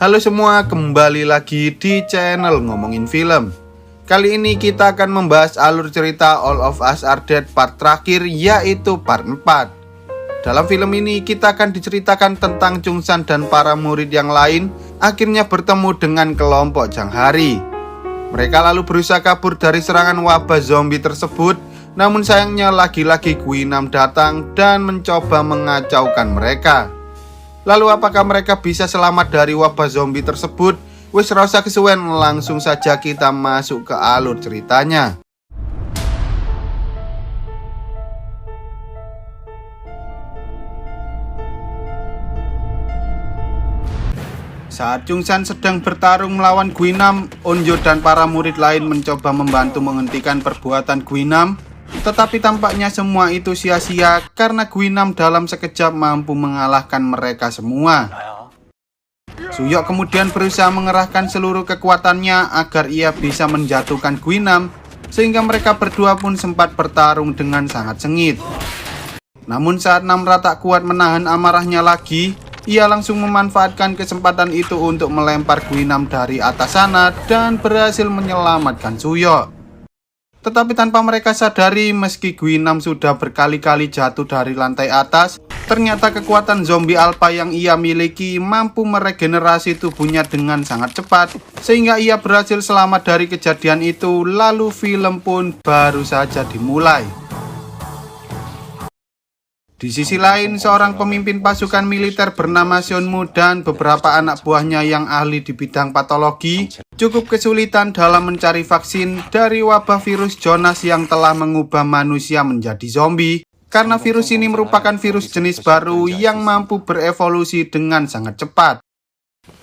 Halo semua, kembali lagi di channel Ngomongin Film. Kali ini kita akan membahas alur cerita All of Us Are Dead part terakhir, yaitu part 4. Dalam film ini kita akan diceritakan tentang Chung San dan para murid yang lain akhirnya bertemu dengan kelompok Jang Hari. Mereka lalu berusaha kabur dari serangan wabah zombie tersebut, namun sayangnya lagi-lagi Guinam datang dan mencoba mengacaukan mereka. Lalu apakah mereka bisa selamat dari wabah zombie tersebut? Wis rasa kesuwen, langsung saja kita masuk ke alur ceritanya. Saat Chung San sedang bertarung melawan Guinam, Onjo dan para murid lain mencoba membantu menghentikan perbuatan Guinam. Tetapi tampaknya semua itu sia-sia karena Guinam dalam sekejap mampu mengalahkan mereka semua. Suyok kemudian berusaha mengerahkan seluruh kekuatannya agar ia bisa menjatuhkan Guinam, sehingga mereka berdua pun sempat bertarung dengan sangat sengit. Namun saat Namra tak kuat menahan amarahnya lagi, ia langsung memanfaatkan kesempatan itu untuk melempar Guinam dari atas sana dan berhasil menyelamatkan Suyok. Tetapi tanpa mereka sadari, meski Guinam sudah berkali-kali jatuh dari lantai atas, ternyata kekuatan zombie alpha yang ia miliki mampu meregenerasi tubuhnya dengan sangat cepat, sehingga ia berhasil selamat dari kejadian itu. Lalu film pun baru saja dimulai. Di sisi lain, seorang pemimpin pasukan militer bernama Seonmu dan beberapa anak buahnya yang ahli di bidang patologi cukup kesulitan dalam mencari vaksin dari wabah virus Jonas yang telah mengubah manusia menjadi zombie, karena virus ini merupakan virus jenis baru yang mampu berevolusi dengan sangat cepat.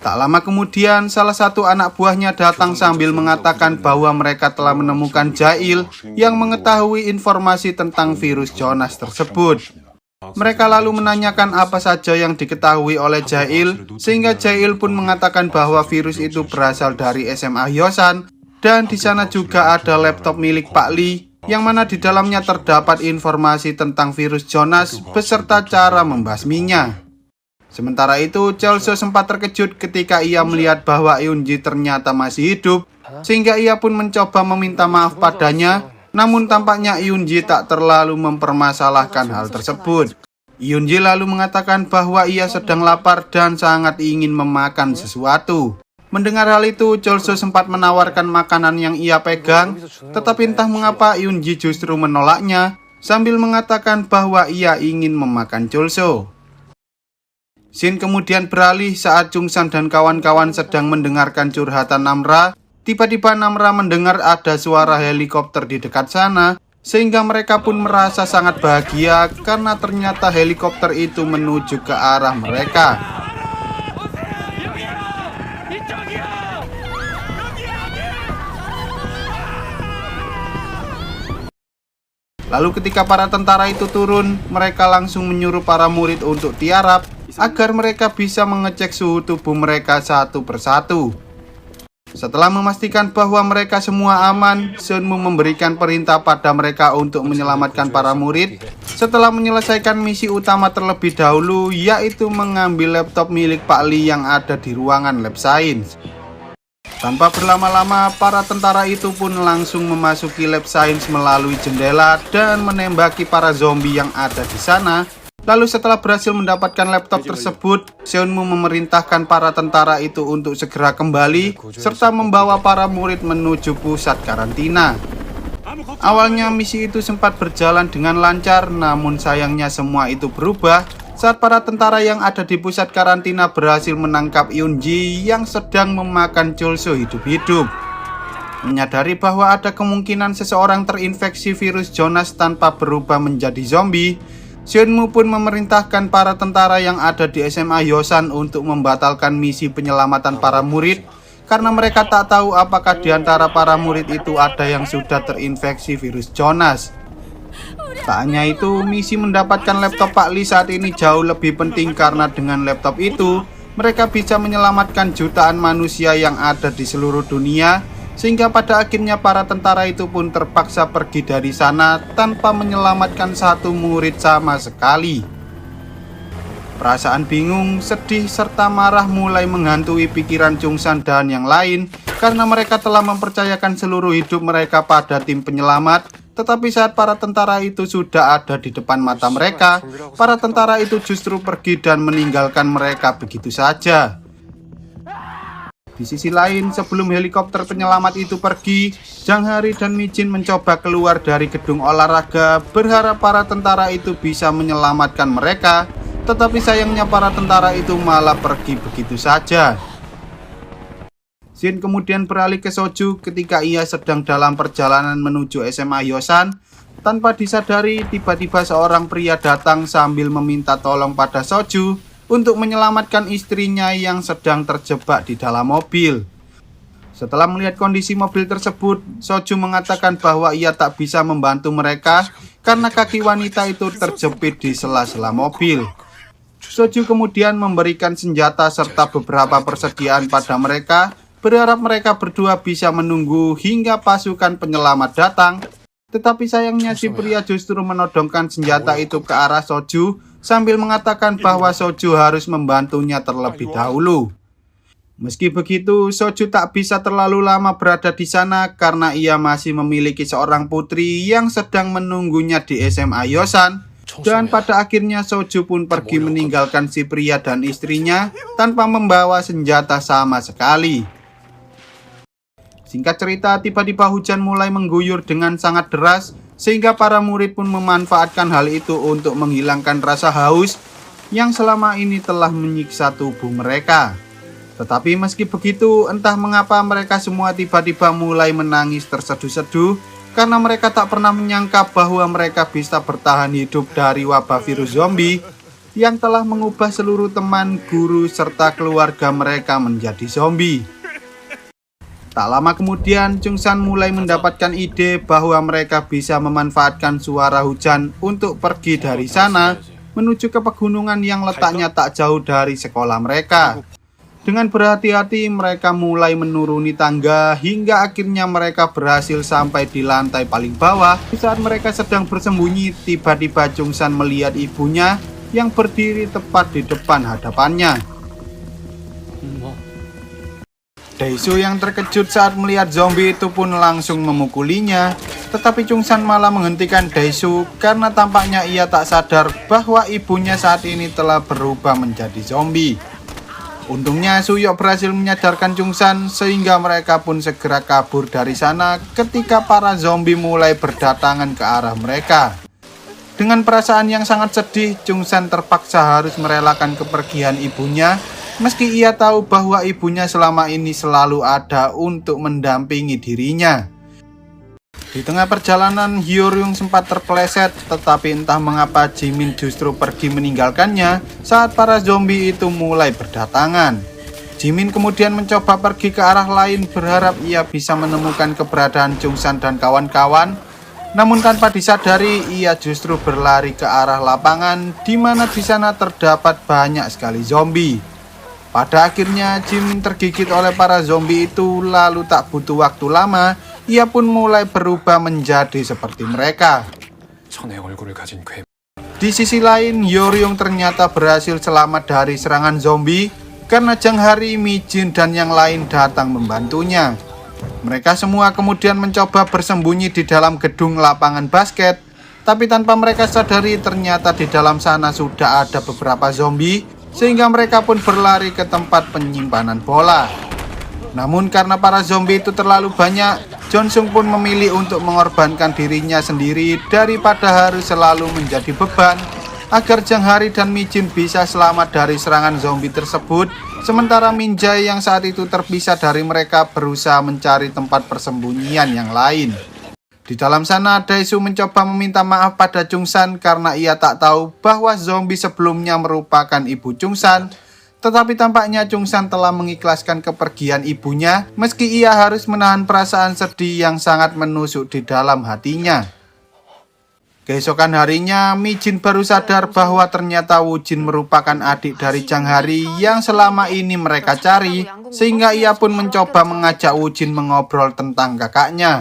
Tak lama kemudian, salah satu anak buahnya datang sambil mengatakan bahwa mereka telah menemukan Jail yang mengetahui informasi tentang virus Jonas tersebut. Mereka lalu menanyakan apa saja yang diketahui oleh Jail, sehingga Jail pun mengatakan bahwa virus itu berasal dari SMA Hyosan, dan di sana juga ada laptop milik Pak Lee, yang mana di dalamnya terdapat informasi tentang virus Jonas beserta cara membasminya. Sementara itu, Cholso sempat terkejut ketika ia melihat bahwa Eunji ternyata masih hidup, sehingga ia pun mencoba meminta maaf padanya. Namun tampaknya Eunji tak terlalu mempermasalahkan hal tersebut. Eunji lalu mengatakan bahwa ia sedang lapar dan sangat ingin memakan sesuatu. Mendengar hal itu, Cholso sempat menawarkan makanan yang ia pegang, tetapi entah mengapa Eunji justru menolaknya sambil mengatakan bahwa ia ingin memakan Cholso. Scene kemudian beralih saat Chung San dan kawan-kawan sedang mendengarkan curhatan Namra. Tiba-tiba Namra mendengar ada suara helikopter di dekat sana, sehingga mereka pun merasa sangat bahagia karena ternyata helikopter itu menuju ke arah mereka. Lalu ketika para tentara itu turun, mereka langsung menyuruh para murid untuk tiarap agar mereka bisa mengecek suhu tubuh mereka satu persatu. Setelah memastikan bahwa mereka semua aman, Seonmu memberikan perintah pada mereka untuk menyelamatkan para murid setelah menyelesaikan misi utama terlebih dahulu, yaitu mengambil laptop milik Pak Lee yang ada di ruangan lab science. Tanpa berlama-lama, para tentara itu pun langsung memasuki lab science melalui jendela dan menembaki para zombie yang ada di sana. Lalu setelah berhasil mendapatkan laptop tersebut, Seonmu memerintahkan para tentara itu untuk segera kembali serta membawa para murid menuju pusat karantina. Awalnya misi itu sempat berjalan dengan lancar, namun sayangnya semua itu berubah saat para tentara yang ada di pusat karantina berhasil menangkap Eunji yang sedang memakan Cholso hidup-hidup. Menyadari bahwa ada kemungkinan seseorang terinfeksi virus Jonas tanpa berubah menjadi zombie, Seonmu pun memerintahkan para tentara yang ada di SMA Hyosan untuk membatalkan misi penyelamatan para murid karena mereka tak tahu apakah di antara para murid itu ada yang sudah terinfeksi virus Jonas. Tak hanya itu, misi mendapatkan laptop Pak Lee saat ini jauh lebih penting karena dengan laptop itu mereka bisa menyelamatkan jutaan manusia yang ada di seluruh dunia, sehingga pada akhirnya para tentara itu pun terpaksa pergi dari sana tanpa menyelamatkan satu murid sama sekali. Perasaan bingung, sedih, serta marah mulai menghantui pikiran Chungsan dan yang lain karena mereka telah mempercayakan seluruh hidup mereka pada tim penyelamat. Tetapi saat para tentara itu sudah ada di depan mata mereka, para tentara itu justru pergi dan meninggalkan mereka begitu saja. Di sisi lain, sebelum helikopter penyelamat itu pergi, Jang Hari dan Mi Jin mencoba keluar dari gedung olahraga, berharap para tentara itu bisa menyelamatkan mereka. Tetapi sayangnya para tentara itu malah pergi begitu saja. Shin kemudian beralih ke Soju ketika ia sedang dalam perjalanan menuju SMA Yosan. Tanpa disadari, tiba-tiba seorang pria datang sambil meminta tolong pada Soju untuk menyelamatkan istrinya yang sedang terjebak di dalam mobil. Setelah melihat kondisi mobil tersebut, Soju mengatakan bahwa ia tak bisa membantu mereka karena kaki wanita itu terjepit di sela-sela mobil. Soju kemudian memberikan senjata serta beberapa persediaan pada mereka, berharap mereka berdua bisa menunggu hingga pasukan penyelamat datang. Tetapi sayangnya si pria justru menodongkan senjata itu ke arah Soju sambil mengatakan bahwa Soju harus membantunya terlebih dahulu. Meski begitu, Soju tak bisa terlalu lama berada di sana karena ia masih memiliki seorang putri yang sedang menunggunya di SMA Yosan. Dan pada akhirnya Soju pun pergi meninggalkan si pria dan istrinya tanpa membawa senjata sama sekali. Singkat cerita, tiba-tiba hujan mulai mengguyur dengan sangat deras, sehingga para murid pun memanfaatkan hal itu untuk menghilangkan rasa haus yang selama ini telah menyiksa tubuh mereka. Tetapi meski begitu, entah mengapa mereka semua tiba-tiba mulai menangis terseduh-seduh karena mereka tak pernah menyangka bahwa mereka bisa bertahan hidup dari wabah virus zombie yang telah mengubah seluruh teman, guru, serta keluarga mereka menjadi zombie. Tak lama kemudian, Chungsan mulai mendapatkan ide bahwa mereka bisa memanfaatkan suara hujan untuk pergi dari sana menuju ke pegunungan yang letaknya tak jauh dari sekolah mereka. Dengan berhati-hati, mereka mulai menuruni tangga hingga akhirnya mereka berhasil sampai di lantai paling bawah. Di saat mereka sedang bersembunyi, tiba-tiba Chungsan melihat ibunya yang berdiri tepat di depan hadapannya. Daesoo yang terkejut saat melihat zombie itu pun langsung memukulinya. Tetapi Chungsan malah menghentikan Daesoo karena tampaknya ia tak sadar bahwa ibunya saat ini telah berubah menjadi zombie. Untungnya Suyok berhasil menyadarkan Chungsan sehingga mereka pun segera kabur dari sana ketika para zombie mulai berdatangan ke arah mereka. Dengan perasaan yang sangat sedih, Chungsan terpaksa harus merelakan kepergian ibunya. Meski ia tahu bahwa ibunya selama ini selalu ada untuk mendampingi dirinya. Di tengah perjalanan, Hyoryung sempat terpeleset, tetapi entah mengapa Jimin justru pergi meninggalkannya saat para zombie itu mulai berdatangan. Jimin kemudian mencoba pergi ke arah lain berharap ia bisa menemukan keberadaan Chungsan dan kawan-kawan. Namun tanpa disadari, ia justru berlari ke arah lapangan di mana di sana terdapat banyak sekali zombie. Pada akhirnya Jimin tergigit oleh para zombie itu, lalu tak butuh waktu lama, ia pun mulai berubah menjadi seperti mereka. Di sisi lain, Hyoryung ternyata berhasil selamat dari serangan zombie karena Jang Hari, Mi Jin, dan yang lain datang membantunya. Mereka semua kemudian mencoba bersembunyi di dalam gedung lapangan basket, tapi tanpa mereka sadari ternyata di dalam sana sudah ada beberapa zombie, sehingga mereka pun berlari ke tempat penyimpanan bola. Namun karena para zombie itu terlalu banyak, Jonsung pun memilih untuk mengorbankan dirinya sendiri daripada harus selalu menjadi beban agar Jang Hari dan Mi Jin bisa selamat dari serangan zombie tersebut. Sementara Min Jae yang saat itu terpisah dari mereka berusaha mencari tempat persembunyian yang lain. Di dalam sana, Daesoo mencoba meminta maaf pada Chungsan karena ia tak tahu bahwa zombie sebelumnya merupakan ibu Chungsan. Tetapi tampaknya Chungsan telah mengikhlaskan kepergian ibunya meski ia harus menahan perasaan sedih yang sangat menusuk di dalam hatinya. Keesokan harinya, Mi Jin baru sadar bahwa ternyata Woo Jin merupakan adik dari Jang Hari yang selama ini mereka cari, sehingga ia pun mencoba mengajak Woo Jin mengobrol tentang kakaknya.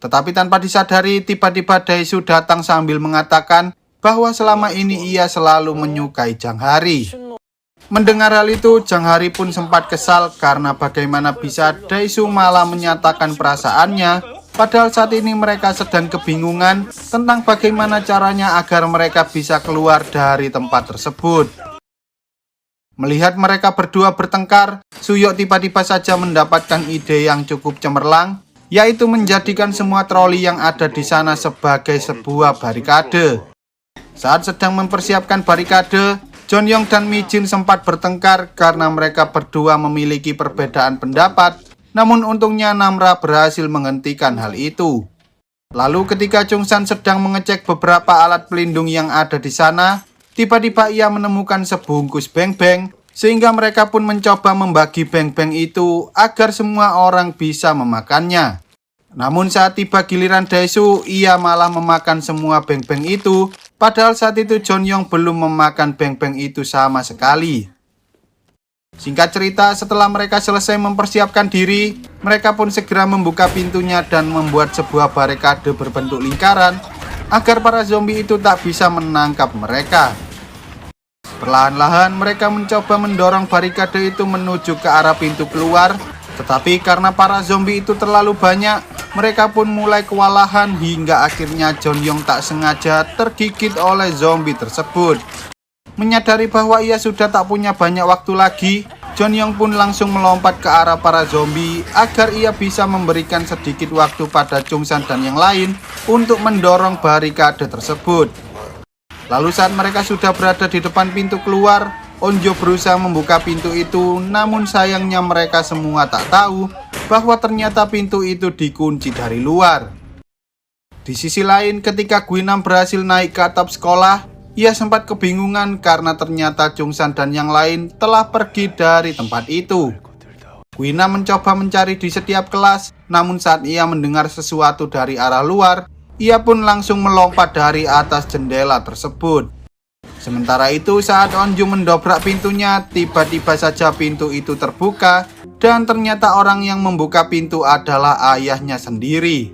Tetapi tanpa disadari, tiba-tiba Daesoo datang sambil mengatakan bahwa selama ini ia selalu menyukai Jang Hari. Mendengar hal itu, Jang Hari pun sempat kesal karena bagaimana bisa Daesu malah menyatakan perasaannya, padahal saat ini mereka sedang kebingungan tentang bagaimana caranya agar mereka bisa keluar dari tempat tersebut. Melihat mereka berdua bertengkar, Suyok tiba-tiba saja mendapatkan ide yang cukup cemerlang, yaitu menjadikan semua troli yang ada di sana sebagai sebuah barikade. Saat sedang mempersiapkan barikade, Jeonhyung dan Mi-jin sempat bertengkar karena mereka berdua memiliki perbedaan pendapat, namun untungnya Namra berhasil menghentikan hal itu. Lalu ketika Chungsan sedang mengecek beberapa alat pelindung yang ada di sana, tiba-tiba ia menemukan sebungkus beng-beng, sehingga mereka pun mencoba membagi beng-beng itu agar semua orang bisa memakannya. Namun saat tiba giliran Daesu, ia malah memakan semua beng-beng itu, padahal saat itu Jeonhyung belum memakan beng-beng itu sama sekali. Singkat cerita, setelah mereka selesai mempersiapkan diri, mereka pun segera membuka pintunya dan membuat sebuah barikade berbentuk lingkaran agar para zombie itu tak bisa menangkap mereka. Perlahan-lahan mereka mencoba mendorong barikade itu menuju ke arah pintu keluar, tetapi karena para zombie itu terlalu banyak, mereka pun mulai kewalahan hingga akhirnya Jeonhyung tak sengaja tergigit oleh zombie tersebut. Menyadari bahwa ia sudah tak punya banyak waktu lagi, Jeonhyung pun langsung melompat ke arah para zombie agar ia bisa memberikan sedikit waktu pada Chungsan dan yang lain untuk mendorong barikade tersebut. Lalu saat mereka sudah berada di depan pintu keluar, Onjo berusaha membuka pintu itu, namun sayangnya mereka semua tak tahu bahwa ternyata pintu itu dikunci dari luar. Di sisi lain, ketika Guinam berhasil naik ke atap sekolah, ia sempat kebingungan karena ternyata Chungsan dan yang lain telah pergi dari tempat itu. Guinam mencoba mencari di setiap kelas, namun saat ia mendengar sesuatu dari arah luar, ia pun langsung melompat dari atas jendela tersebut. Sementara itu, saat Onju mendobrak pintunya, tiba-tiba saja pintu itu terbuka dan ternyata orang yang membuka pintu adalah ayahnya sendiri.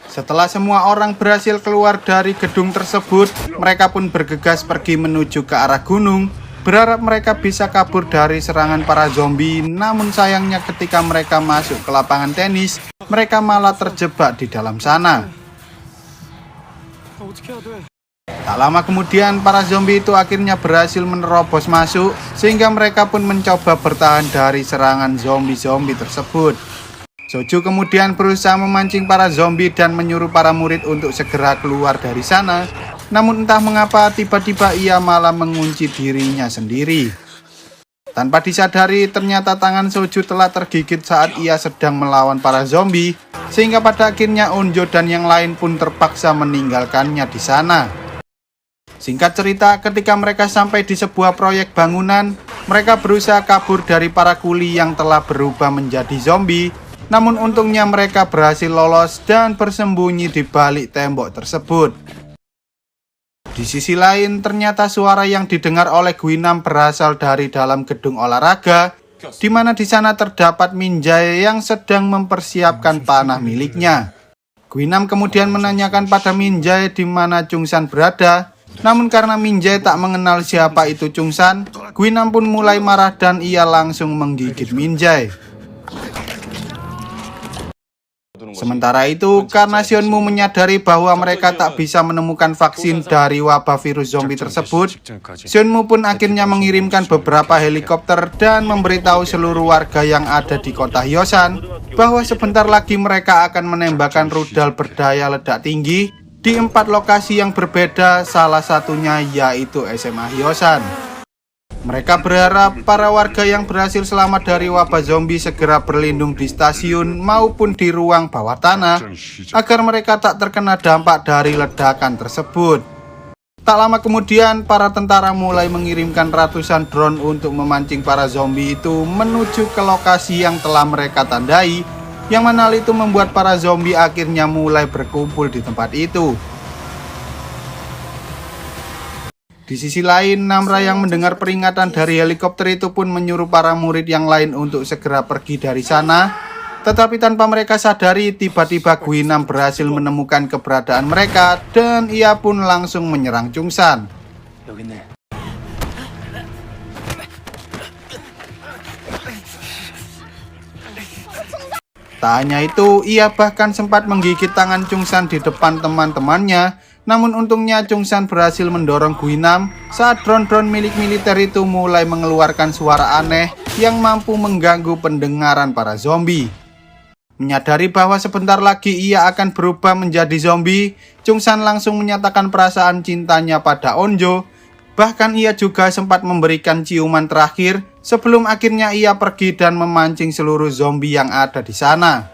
Setelah semua orang berhasil keluar dari gedung tersebut, mereka pun bergegas pergi menuju ke arah gunung, berharap mereka bisa kabur dari serangan para zombie. Namun sayangnya ketika mereka masuk ke lapangan tenis, mereka malah terjebak di dalam sana. Tak lama kemudian, para zombie itu akhirnya berhasil menerobos masuk, sehingga mereka pun mencoba bertahan dari serangan zombie-zombie tersebut. Soju kemudian berusaha memancing para zombie dan menyuruh para murid untuk segera keluar dari sana. Namun entah mengapa tiba-tiba ia malah mengunci dirinya sendiri. Tanpa disadari, ternyata tangan Soju telah tergigit saat ia sedang melawan para zombie, sehingga pada akhirnya Onjo dan yang lain pun terpaksa meninggalkannya di sana. Singkat cerita, ketika mereka sampai di sebuah proyek bangunan, mereka berusaha kabur dari para kuli yang telah berubah menjadi zombie. Namun untungnya mereka berhasil lolos dan bersembunyi di balik tembok tersebut. Di sisi lain, ternyata suara yang didengar oleh Guinam berasal dari dalam gedung olahraga, di mana di sana terdapat Minjae yang sedang mempersiapkan panah miliknya. Guinam kemudian menanyakan pada Minjae di mana Chungsan berada. Namun karena Minjae tak mengenal siapa itu Chungsan, Guinam pun mulai marah dan ia langsung menggigit Minjae. Sementara itu, karena Seonmu menyadari bahwa mereka tak bisa menemukan vaksin dari wabah virus zombie tersebut, Seonmu pun akhirnya mengirimkan beberapa helikopter dan memberitahu seluruh warga yang ada di kota Hyosan bahwa sebentar lagi mereka akan menembakkan rudal berdaya ledak tinggi di 4 lokasi yang berbeda, salah satunya yaitu SMA Hyosan. Mereka berharap para warga yang berhasil selamat dari wabah zombie segera berlindung di stasiun maupun di ruang bawah tanah agar mereka tak terkena dampak dari ledakan tersebut. Tak lama kemudian, para tentara mulai mengirimkan ratusan drone untuk memancing para zombie itu menuju ke lokasi yang telah mereka tandai, yang mana hal itu membuat para zombie akhirnya mulai berkumpul di tempat itu. Di sisi lain, Namra yang mendengar peringatan dari helikopter itu pun menyuruh para murid yang lain untuk segera pergi dari sana. Tetapi tanpa mereka sadari, tiba-tiba Guinam berhasil menemukan keberadaan mereka dan ia pun langsung menyerang Chungsan. Tak hanya itu, ia bahkan sempat menggigit tangan Chungsan di depan teman-temannya. Namun untungnya Chungsan berhasil mendorong Guinam saat drone-drone milik militer itu mulai mengeluarkan suara aneh yang mampu mengganggu pendengaran para zombie. Menyadari bahwa sebentar lagi ia akan berubah menjadi zombie, Chungsan langsung menyatakan perasaan cintanya pada Onjo. Bahkan ia juga sempat memberikan ciuman terakhir sebelum akhirnya ia pergi dan memancing seluruh zombie yang ada di sana.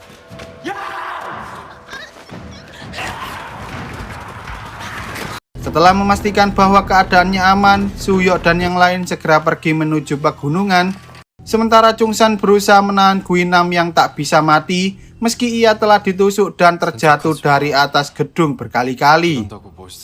Setelah memastikan bahwa keadaannya aman, Suyok dan yang lain segera pergi menuju pegunungan. Sementara Chungsan berusaha menahan Guinam yang tak bisa mati meski ia telah ditusuk dan terjatuh dari atas gedung berkali-kali.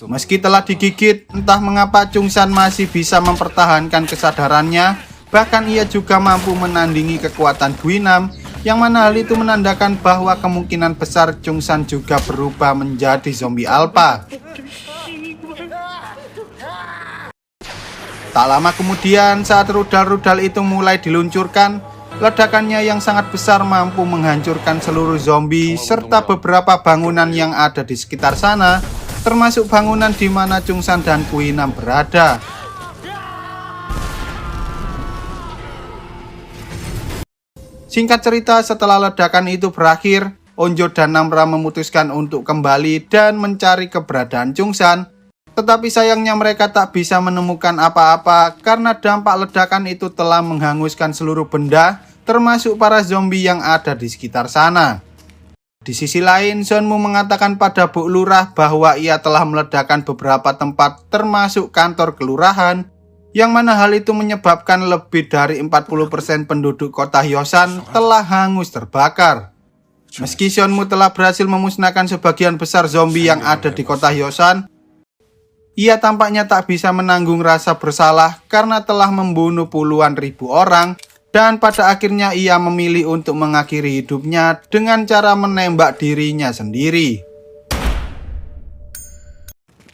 Meski telah digigit, entah mengapa Chungsan masih bisa mempertahankan kesadarannya. Bahkan ia juga mampu menandingi kekuatan Guinam, yang mana hal itu menandakan bahwa kemungkinan besar Chungsan juga berubah menjadi zombie alpha. Tak lama kemudian, saat rudal-rudal itu mulai diluncurkan, ledakannya yang sangat besar mampu menghancurkan seluruh zombie serta beberapa bangunan yang ada di sekitar sana, termasuk bangunan di mana Chungsan dan Guinam berada. Singkat cerita, setelah ledakan itu berakhir, Onjo dan Namra memutuskan untuk kembali dan mencari keberadaan Chungsan. Tetapi sayangnya mereka tak bisa menemukan apa-apa karena dampak ledakan itu telah menghanguskan seluruh benda, termasuk para zombie yang ada di sekitar sana. Di sisi lain, Sonmu mengatakan pada Bu Lurah bahwa ia telah meledakkan beberapa tempat termasuk kantor kelurahan, yang mana hal itu menyebabkan lebih dari 40% penduduk kota Hyosan telah hangus terbakar. Meski Sonmu telah berhasil memusnahkan sebagian besar zombie yang ada di kota Hyosan, ia tampaknya tak bisa menanggung rasa bersalah karena telah membunuh puluhan ribu orang, dan pada akhirnya ia memilih untuk mengakhiri hidupnya dengan cara menembak dirinya sendiri.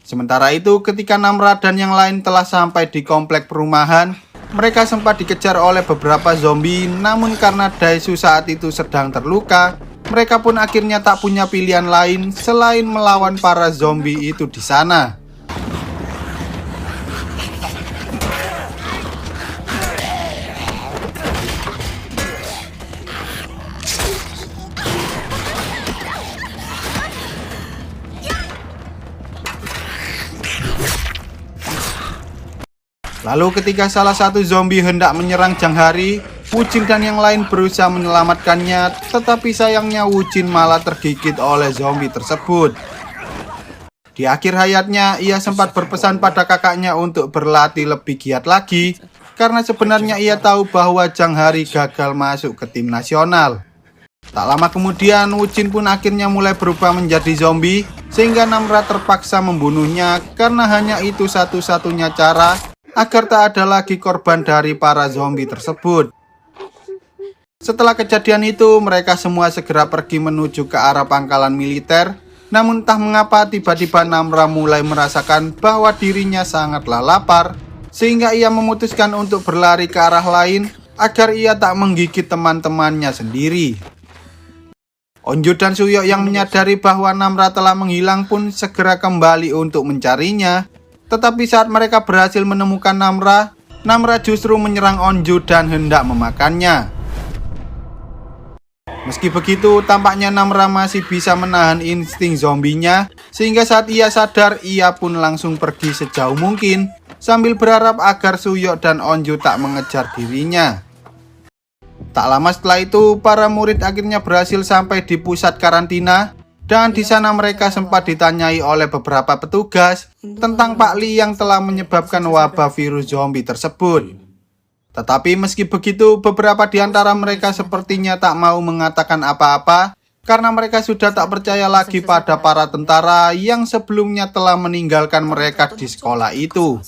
Sementara itu, ketika Namra dan yang lain telah sampai di komplek perumahan, mereka sempat dikejar oleh beberapa zombie, namun karena Daesu saat itu sedang terluka, mereka pun akhirnya tak punya pilihan lain selain melawan para zombie itu di sana. Lalu ketika salah satu zombie hendak menyerang Janghari, Wujin dan yang lain berusaha menyelamatkannya, tetapi sayangnya Wujin malah tergigit oleh zombie tersebut. Di akhir hayatnya, ia sempat berpesan pada kakaknya untuk berlatih lebih giat lagi, karena sebenarnya ia tahu bahwa Janghari gagal masuk ke tim nasional. Tak lama kemudian, Wujin pun akhirnya mulai berubah menjadi zombie, sehingga Namra terpaksa membunuhnya karena hanya itu satu-satunya cara agar tak ada lagi korban dari para zombie tersebut. Setelah kejadian itu, mereka semua segera pergi menuju ke arah pangkalan militer. Namun entah mengapa tiba-tiba Namra mulai merasakan bahwa dirinya sangatlah lapar, sehingga ia memutuskan untuk berlari ke arah lain agar ia tak menggigit teman-temannya sendiri. Onjo dan Suyok yang menyadari bahwa Namra telah menghilang pun segera kembali untuk mencarinya. Tetapi saat mereka berhasil menemukan Namra, Namra justru menyerang Onjo dan hendak memakannya. Meski begitu, tampaknya Namra masih bisa menahan insting zombinya, sehingga saat ia sadar, ia pun langsung pergi sejauh mungkin, sambil berharap agar Suyok dan Onjo tak mengejar dirinya. Tak lama setelah itu, para murid akhirnya berhasil sampai di pusat karantina, dan di sana mereka sempat ditanyai oleh beberapa petugas tentang Pak Li yang telah menyebabkan wabah virus zombie tersebut. Tetapi meski begitu, beberapa di antara mereka sepertinya tak mau mengatakan apa-apa karena mereka sudah tak percaya lagi pada para tentara yang sebelumnya telah meninggalkan mereka di sekolah itu.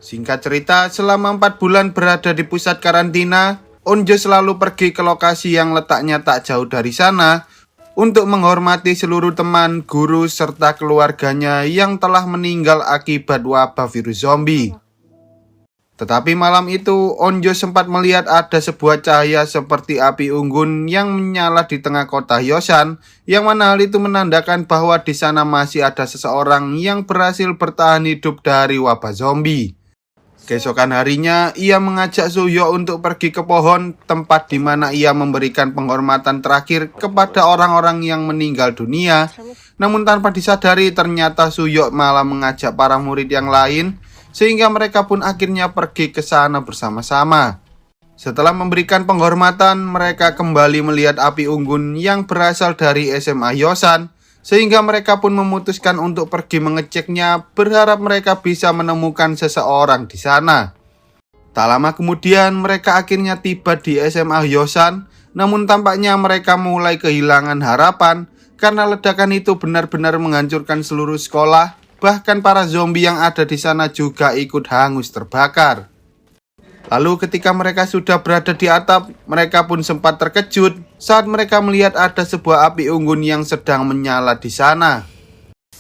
Singkat cerita, selama 4 bulan berada di pusat karantina, Onjo selalu pergi ke lokasi yang letaknya tak jauh dari sana untuk menghormati seluruh teman, guru, serta keluarganya yang telah meninggal akibat wabah virus zombie. Tetapi malam itu, Onjo sempat melihat ada sebuah cahaya seperti api unggun yang menyala di tengah kota Hyosan, yang mana hal itu menandakan bahwa di sana masih ada seseorang yang berhasil bertahan hidup dari wabah zombie. Keesokan harinya, ia mengajak Suyo untuk pergi ke pohon, tempat di mana ia memberikan penghormatan terakhir kepada orang-orang yang meninggal dunia. Namun tanpa disadari, ternyata Suyo malah mengajak para murid yang lain, sehingga mereka pun akhirnya pergi ke sana bersama-sama. Setelah memberikan penghormatan, mereka kembali melihat api unggun yang berasal dari SMA Hyosan, sehingga mereka pun memutuskan untuk pergi mengeceknya, berharap mereka bisa menemukan seseorang di sana. Tak lama kemudian, mereka akhirnya tiba di SMA Hyosan, namun tampaknya mereka mulai kehilangan harapan, karena ledakan itu benar-benar menghancurkan seluruh sekolah. Bahkan para zombie yang ada di sana juga ikut hangus terbakar. Lalu ketika mereka sudah berada di atap, mereka pun sempat terkejut saat mereka melihat ada sebuah api unggun yang sedang menyala di sana.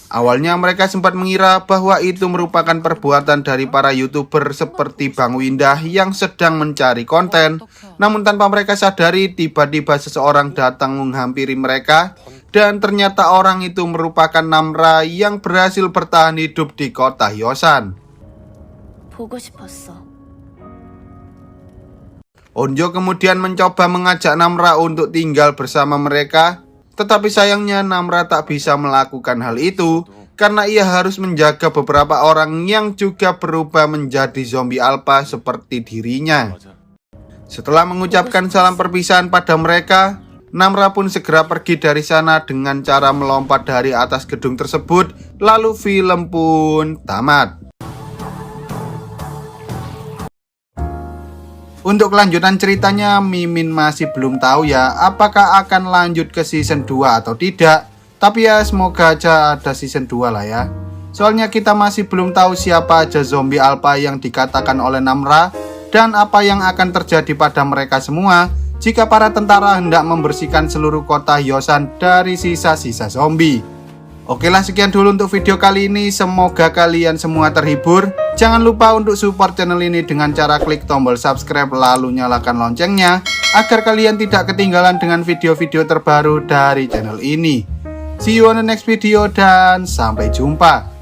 Awalnya mereka sempat mengira bahwa itu merupakan perbuatan dari para YouTuber seperti Bang Windah yang sedang mencari konten. Namun tanpa mereka sadari, tiba-tiba seseorang datang menghampiri mereka. Dan ternyata orang itu merupakan Namra yang berhasil bertahan hidup di kota Hyosan. Onjo kemudian mencoba mengajak Namra untuk tinggal bersama mereka. Tetapi sayangnya Namra tak bisa melakukan hal itu, karena ia harus menjaga beberapa orang yang juga berubah menjadi zombie alpha seperti dirinya. Setelah mengucapkan salam perpisahan pada mereka, Namra pun segera pergi dari sana dengan cara melompat dari atas gedung tersebut. Lalu film pun tamat. Untuk kelanjutan ceritanya, Mimin masih belum tahu ya apakah akan lanjut ke season 2 atau tidak. Tapi ya semoga aja ada season 2 lah ya. Soalnya kita masih belum tahu siapa aja zombie alpha yang dikatakan oleh Namra, dan apa yang akan terjadi pada mereka semua jika para tentara hendak membersihkan seluruh kota Hyosan dari sisa-sisa zombie. Oke lah, sekian dulu untuk video kali ini. Semoga kalian semua terhibur. Jangan lupa untuk support channel ini dengan cara klik tombol subscribe lalu nyalakan loncengnya, agar kalian tidak ketinggalan dengan video-video terbaru dari channel ini. See you on the next video dan sampai jumpa.